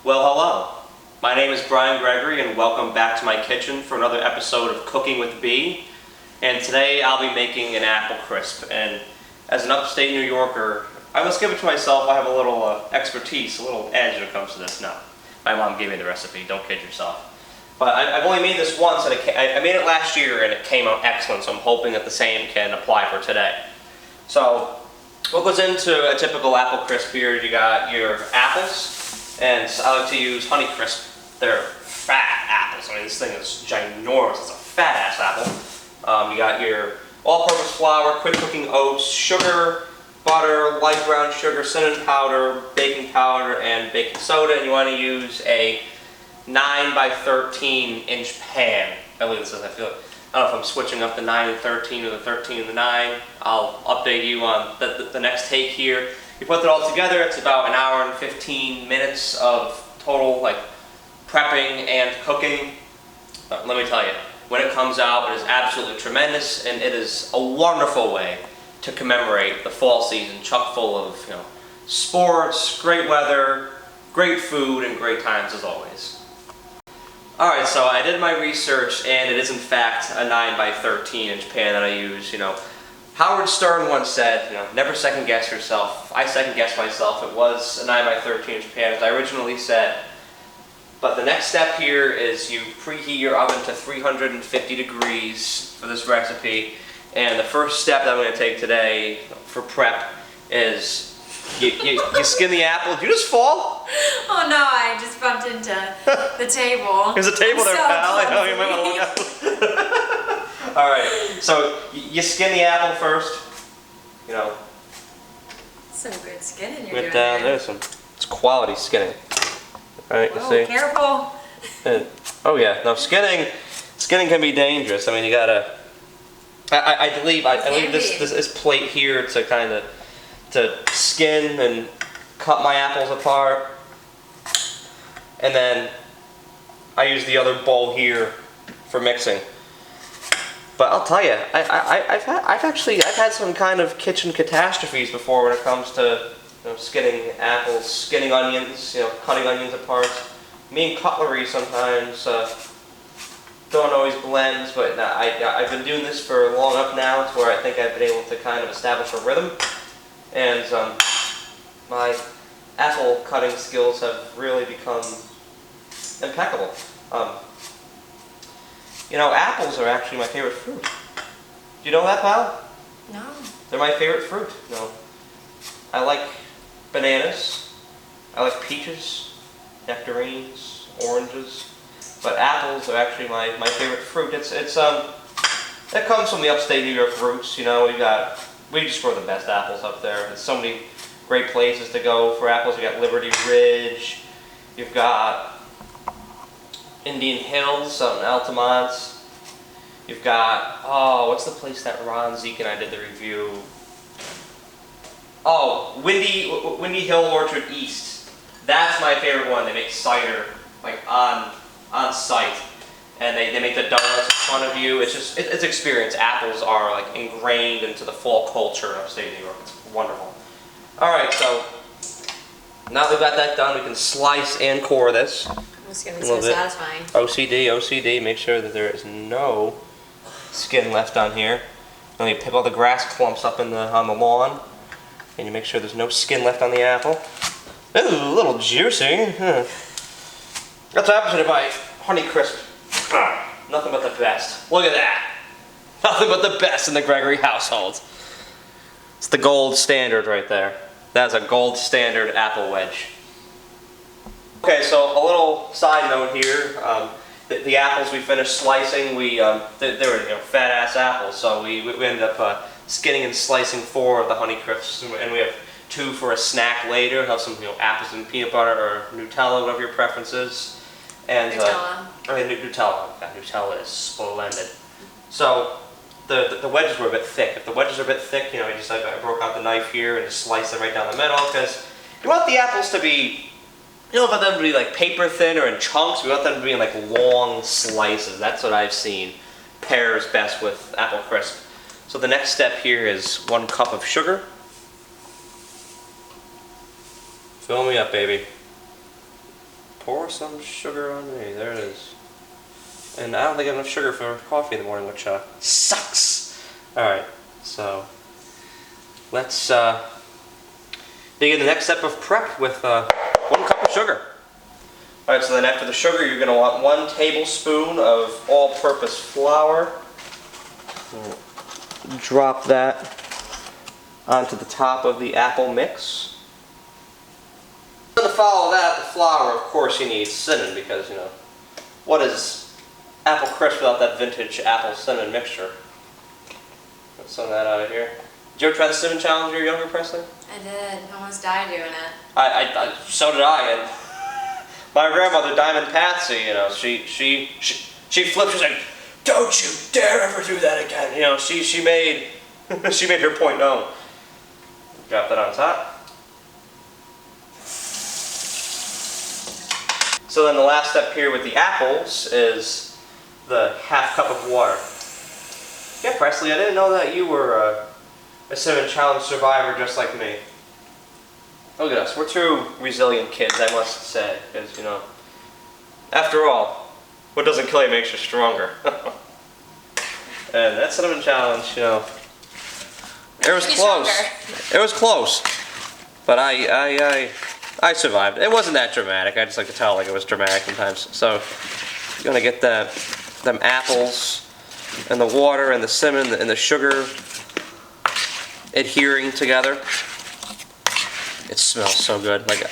Well, hello. My name is Gregoire and welcome back to my kitchen for another episode of Cooking with B. And today I'll be making an apple crisp. And as an upstate New Yorker, I must give it to myself, I have a little expertise, a little edge when it comes to this. No, my mom gave me the recipe, don't kid yourself. But I've only made this once, and I made it last year and it came out excellent, so I'm hoping that the same can apply for today. So, what goes into a typical apple crisp here, you got your apples, and I like to use Honey Crisp. They're fat apples. I mean, this thing is ginormous. It's a fat ass apple. You got your all-purpose flour, quick cooking oats, sugar, butter, light brown sugar, cinnamon powder, baking powder, and baking soda. And you want to use a 9 by 13 inch pan. I believe this is, I don't know if I'm switching up the 9 and 13 or the 13 and the 9. I'll update you on the next take here. You put it all together, it's about an hour and 15 minutes of total prepping and cooking. But let me tell you, when it comes out, it is absolutely tremendous, and it is a wonderful way to commemorate the fall season, chock full of sports, great weather, great food, and great times as always. Alright, so I did my research, and it is in fact a 9 by 13 inch pan that I use. Howard Stern once said, never second guess yourself. I second guessed myself. It was a 9 by 13 inch pan, as I originally said. But the next step here is you preheat your oven to 350 degrees for this recipe. And the first step that I'm going to take today for prep is you skin the apple. Did you just fall? Oh no, I just bumped into the table. There's a table there, so pal. I know you might want to look out. Alright, so you skin the apple first. Some good skinning you're Get doing down there. It's quality skinning. Alright, you see? Careful. Oh yeah, no, skinning can be dangerous. I mean, you gotta. I leave this plate here to skin and cut my apples apart, and then I use the other bowl here for mixing. But I'll tell you, I've had some kind of kitchen catastrophes before when it comes to skinning apples, skinning onions, cutting onions apart. Me and cutlery sometimes don't always blend, but I've been doing this for long enough now to where I think I've been able to kind of establish a rhythm. And my apple cutting skills have really become impeccable. Apples are actually my favorite fruit. Do you know that, pal? No. They're my favorite fruit. I like bananas. I like peaches, nectarines, oranges. But apples are actually my favorite fruit. It comes from the upstate New York roots. We just grow the best apples up there. There's so many great places to go for apples. You got Liberty Ridge. You've got Indian Hills out in Altamont. You've got, what's the place that Ron, Zeke, and I did the review? Oh, Windy Hill Orchard East. That's my favorite one. They make cider on site, and they make the donuts in front of you. It's experience. Apples are ingrained into the fall culture in upstate New York. It's wonderful. All right, so now that we've got that done, we can slice and core this. It's gonna be so satisfying. OCD. Make sure that there is no skin left on here. Then you pick all the grass clumps up on the lawn, and you make sure there's no skin left on the apple. This is a little juicy. That's what happens if I Honey Crisp. Nothing but the best. Look at that. Nothing but the best in the Gregoire household. It's the gold standard right there. That's a gold standard apple wedge. Okay, so a little side note here. The apples we finished slicing, they were fat ass apples, so we ended up skinning and slicing 4 of the Honey Crisps, and we have 2 for a snack later. We'll have some apples and peanut butter or Nutella, whatever your preference is. And Nutella. Nutella. Yeah, Nutella is splendid. So the wedges were a bit thick. If the wedges are a bit thick, I broke out the knife here and just sliced them right down the middle, because you want the apples to be. You don't want them to be paper thin or in chunks. We want them to be in long slices. That's what I've seen pairs best with apple crisp. So the next step here is 1 cup of sugar. Fill me up, baby. Pour some sugar on me. There it is. And I don't think I have enough sugar for coffee in the morning, which sucks. Alright, so let's begin the next step of prep with 1 cup of sugar. Alright, so then after the sugar, you're going to want 1 tablespoon of all-purpose flour. Drop that onto the top of the apple mix. To follow that, the flour, of course, you need cinnamon because, you know, what is apple crisp without that vintage apple cinnamon mixture? Get some of that out of here. Did you ever try the cinnamon challenge when you were younger, Presley? I did. Almost died doing it. So did I. And my grandmother, Diamond Patsy, you know, she flipped. She's like, "Don't you dare ever do that again!" You know, she made she made her point known. Drop that on top. So then the last step here with the apples is the ½ cup of water. Yeah, Presley, I didn't know that you were a cinnamon challenge survivor just like me. Look at us, we're 2 resilient kids, I must say, because, you know, after all, what doesn't kill you makes you stronger. And that cinnamon challenge, you know, it was close. It was close, but I survived. It wasn't that dramatic. I just like to tell like it was dramatic sometimes. So you're gonna get them apples and the water and the cinnamon and the sugar adhering together. It smells so good. Like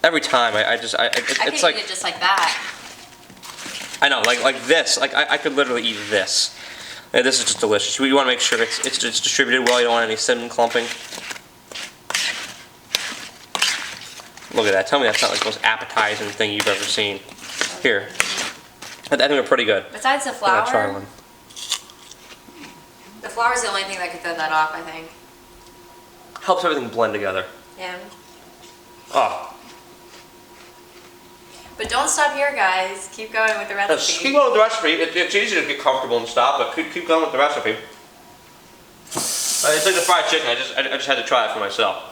every time it's like eat it just like that. I know, like this. Like I could literally eat this. And this is just delicious. You want to make sure it's distributed well. You don't want any cinnamon clumping. Look at that. Tell me that's not like the most appetizing thing you've ever seen. Here. I think they're pretty good. Besides the flour, I'm gonna try one. The flour is the only thing that could throw that off, I think. Helps everything blend together. Yeah. Oh. But don't stop here, guys. Keep going with the recipe. Keep going with the recipe. It's easy to get comfortable and stop, but keep going with the recipe. It's like the fried chicken. I just had to try it for myself.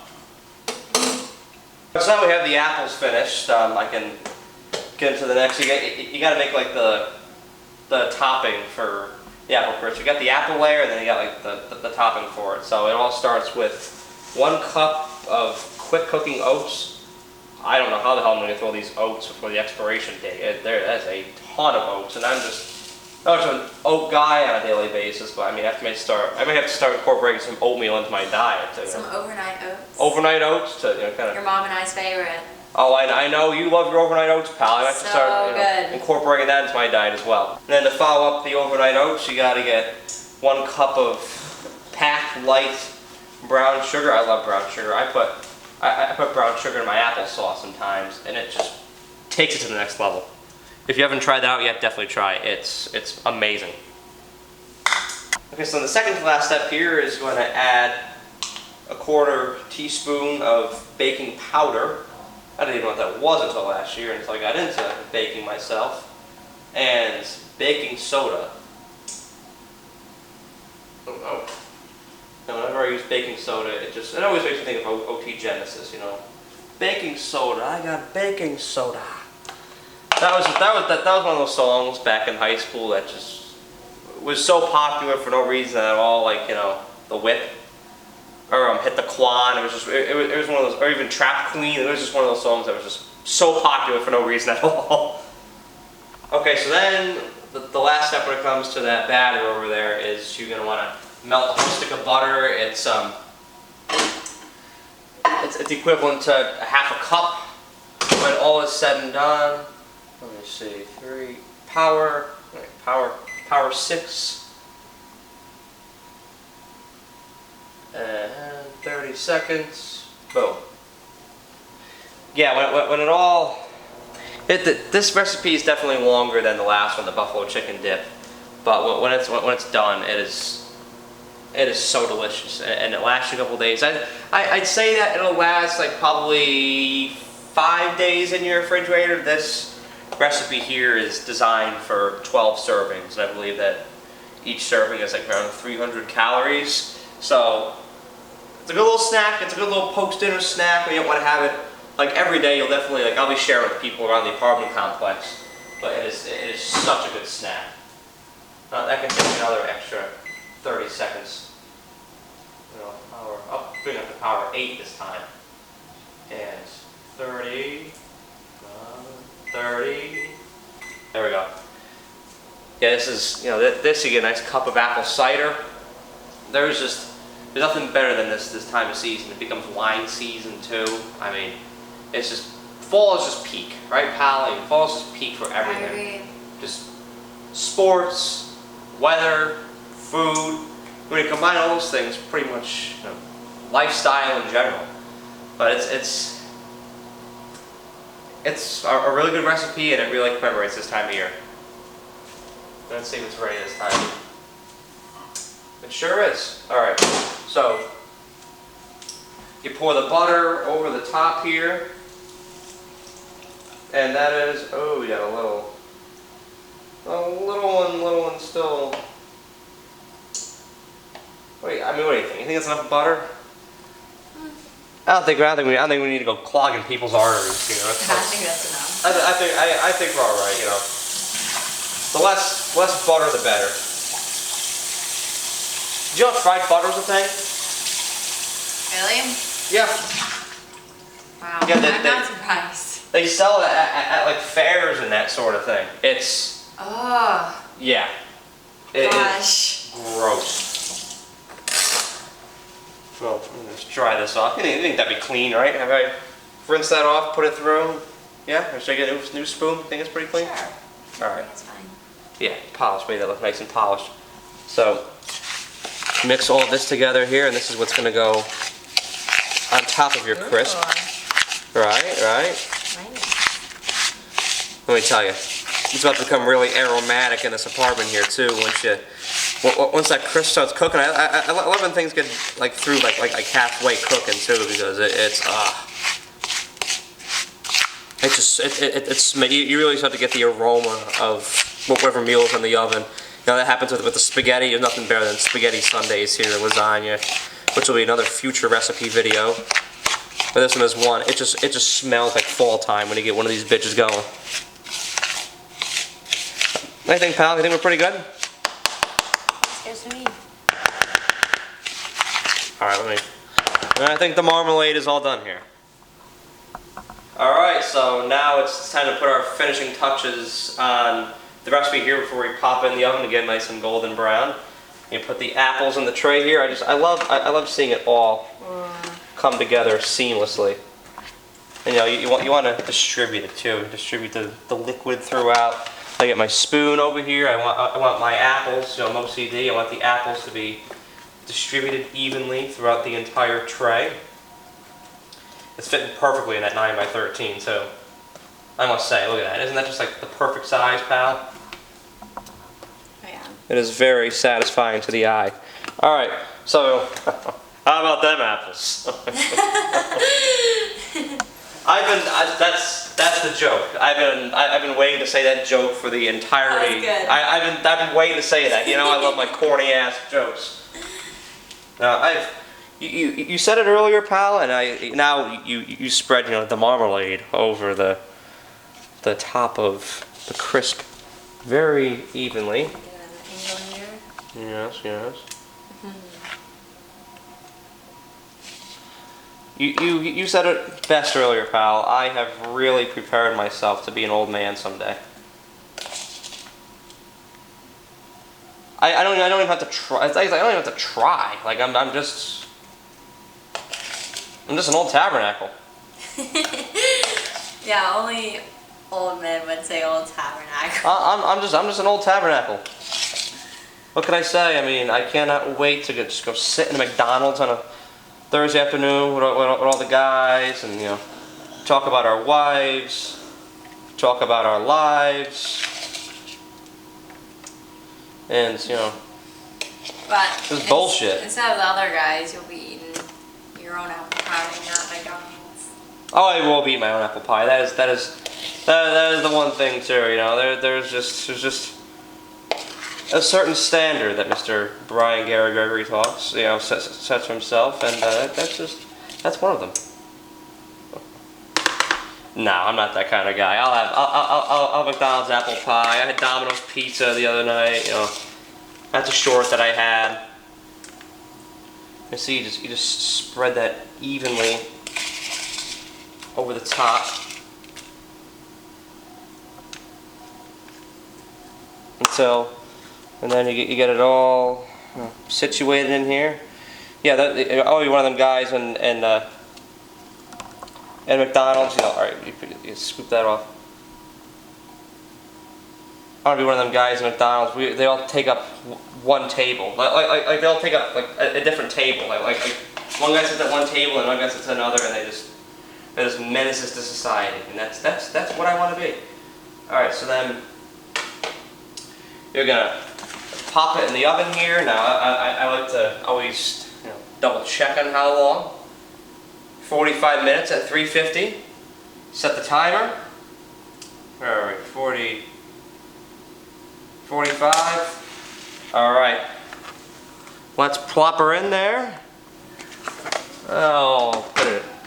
So now we have the apples finished. I can get into the next. You got to make like the topping for the apple crisp. You got the apple layer, and then you got like the topping for it. So it all starts with 1 cup of quick cooking oats. I don't know how the hell I'm going to get through all these oats before the expiration date. That's a ton of oats, and I'm an oat guy on a daily basis. But I mean, I may have to start incorporating some oatmeal into my diet. Some overnight oats. Overnight oats to kind of. Your mom and I's favorite. Oh, I know you love your overnight oats, pal. I have to start incorporating that into my diet as well. And then to follow up the overnight oats, you got to get 1 cup of packed light brown sugar. I love brown sugar. I put brown sugar in my applesauce sometimes, and it just takes it to the next level. If you haven't tried that out yet, definitely try it. It's amazing. Okay, so the second to last step here is going to add a 1/4 teaspoon of baking powder. I didn't even know what that was until last year, until I got into baking myself. And baking soda. Oh. And whenever I use baking soda, it always makes me think of OT Genesis, you know. Baking soda, I got baking soda. That was one of those songs back in high school that just was so popular for no reason at all, like, you know, the Whip. Or Hit the Quan. It was one of those, or even Trap Queen. It was just one of those songs that was just so popular for no reason at all. Okay, so then the last step when it comes to that batter over there is you're gonna want to melt a whole stick of butter. It's equivalent to a ½ cup when all is said and done. Let me see, power 6. And 30 seconds. Boom. Yeah, when it all... this recipe is definitely longer than the last one, the buffalo chicken dip. But when it's done, it is so delicious, and it lasts you a couple days. I'd say that it'll last like probably 5 days in your refrigerator. This recipe here is designed for 12 servings, and I believe that each serving is like around 300 calories. So it's a good little snack. It's a good little post-dinner snack when you don't want to have it like every day you'll definitely, like I'll be sharing with people around the apartment complex, but it is such a good snack. That can take another extra 30 seconds. You know, I'll bring up to power 8 this time. And 30, 30, there we go. Yeah, this is, you know, this you get a nice cup of apple cider. There's nothing better than this time of season. It becomes wine season too. I mean, it's just, fall is just peak, right, pal? I mean, fall is just peak for everything. Just sports, weather, food. When you combine all those things, pretty much, you know, lifestyle in general. But it's a really good recipe, and it really commemorates this time of year. Let's see if it's ready this time. It sure is. Alright, so you pour the butter over the top here. And that is, oh, we got a little one still. Wait, I mean, what do you think? You think it's enough butter? I don't think we need to go clogging people's arteries. You know, I think that's enough. I think we're all right. You know, the less butter, the better. Do you know fried butter's a thing? Really? Yeah. Wow. Yeah, I'm not surprised. They sell it at like fairs and that sort of thing. It's. Oh. Yeah. It Gosh. is gross. Well, let's try this off. You think that'd be clean, right? Have I rinsed that off, put it through? Yeah? Or should I get a new spoon? Think it's pretty clean? Sure. Alright. That's fine. Yeah, polished. Made that look nice and polished. So, mix all of this together here, and this is what's going to go on top of your crisp. Right. Nice. Let me tell you, it's about to become really aromatic in this apartment here too. Once that crisp starts cooking, I love when things get like through like halfway cooking too, because you really start to get the aroma of whatever meal is in the oven. You know, that happens with the spaghetti. There's nothing better than spaghetti sundaes here, lasagna, which will be another future recipe video. But this one is one. It just smells like fall time when you get one of these bitches going. What do you think, pal? You think we're pretty good? Yes, me. Alright, I think the marmalade is all done here. Alright, so now it's time to put our finishing touches on the recipe here before we pop it in the oven to get nice and golden brown. You put the apples in the tray here. I love seeing it all come together seamlessly. And you want to distribute it too. Distribute the liquid throughout. I get my spoon over here. I want my apples. You know, I'm OCD. I want the apples to be distributed evenly throughout the entire tray. It's fitting perfectly in that 9x13 too. I must say, look at that. Isn't that just like the perfect size, pal? Oh, yeah. It is very satisfying to the eye. All right, so how about them apples? That's the joke. I've been waiting to say that joke for the entirety. That was good. I've been waiting to say that. You know, I love my corny ass jokes. Now you said it earlier, pal, and now you spread the marmalade over the top of the crisp very evenly. Get an angle here. Yes. You said it best earlier, pal. I have really prepared myself to be an old man someday. I don't even have to try. I don't even have to try. Like I'm just an old tabernacle. Yeah, only old men would say old tabernacle. I'm just an old tabernacle. What can I say? I mean, I cannot wait to just go sit in McDonald's on a Thursday afternoon with all the guys and talk about our wives, talk about our lives, and But this is bullshit. Instead of the other guys, you'll be eating your own apple pie and not McDonald's. Oh, I will be eating my own apple pie. That is the one thing too. There's just a certain standard that Mr. Brian Gregoire talks, sets for himself, and that's one of them. No, I'm not that kind of guy. I'll have McDonald's apple pie. I had Domino's pizza the other night. You know, that's a short that I had. You see, you just spread that evenly over the top and then you get it all situated in here. Yeah, I'll be one of them guys in McDonald's. You know, all right, you scoop that off. I'll be one of them guys in McDonald's. They all take up one table. Like they all take up like a different table. Like one guy sits at one table and one guy sits at another, and they're just menaces to society. And that's what I want to be. All right, so then you're gonna pop it in the oven here. Now I like to always double check on how long. 45 minutes at 350. Set the timer. All right, 45. All right. Let's plop her in there. I'll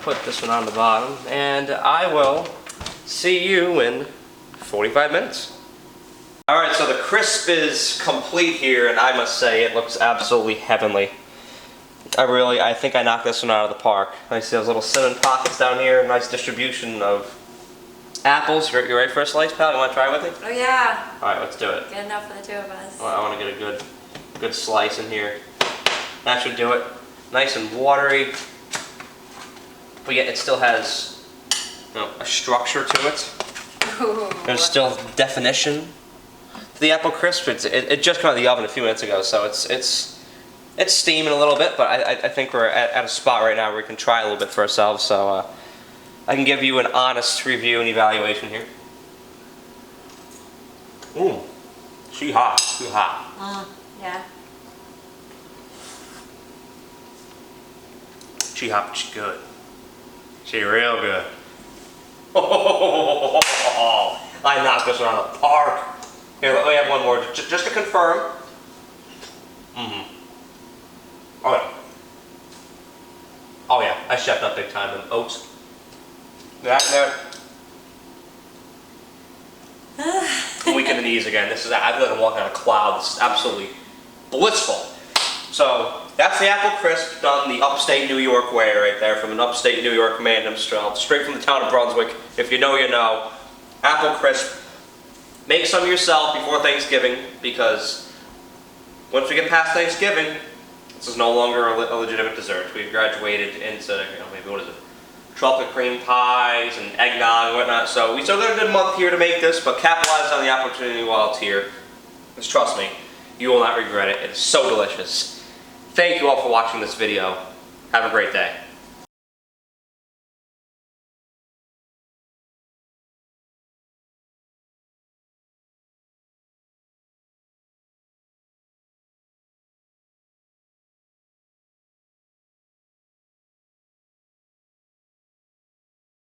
put this one on the bottom, and I will see you in 45 minutes. All right, so the crisp is complete here, and I must say it looks absolutely heavenly. I think I knocked this one out of the park. I see those little cinnamon pockets down here, nice distribution of apples. You ready for a slice, pal? You want to try it with me? Oh yeah. All right, let's do it. Good enough for the two of us. Well, I want to get a good slice in here. That should do it. Nice and watery, but yet it still has a structure to it. Ooh. There's still definition to the apple crisp. It just came out of the oven a few minutes ago, so it's steaming a little bit, but I think we're at a spot right now where we can try a little bit for ourselves. So I can give you an honest review and evaluation here. She hot, too hot. Yeah. She hot, but she good. She real good. Oh, I knocked this one out of the park. Here, let me have one more, just to confirm. Oh yeah, I chefed up big time in Oats. That there. Weak in the knees again. I feel like I'm walking on a cloud. This is absolutely blissful. So that's the apple crisp done the upstate New York way right there, from an upstate New York man himself, straight from the town of Brunswick. If you know, you know. Apple crisp. Make some yourself before Thanksgiving, because once we get past Thanksgiving, this is no longer a legitimate dessert. We've graduated into, maybe what is it? Chocolate cream pies and eggnog and whatnot. So we still got a good month here to make this, but capitalize on the opportunity while it's here. Because trust me, you will not regret it. It is so delicious. Thank you all for watching this video. Have a great day.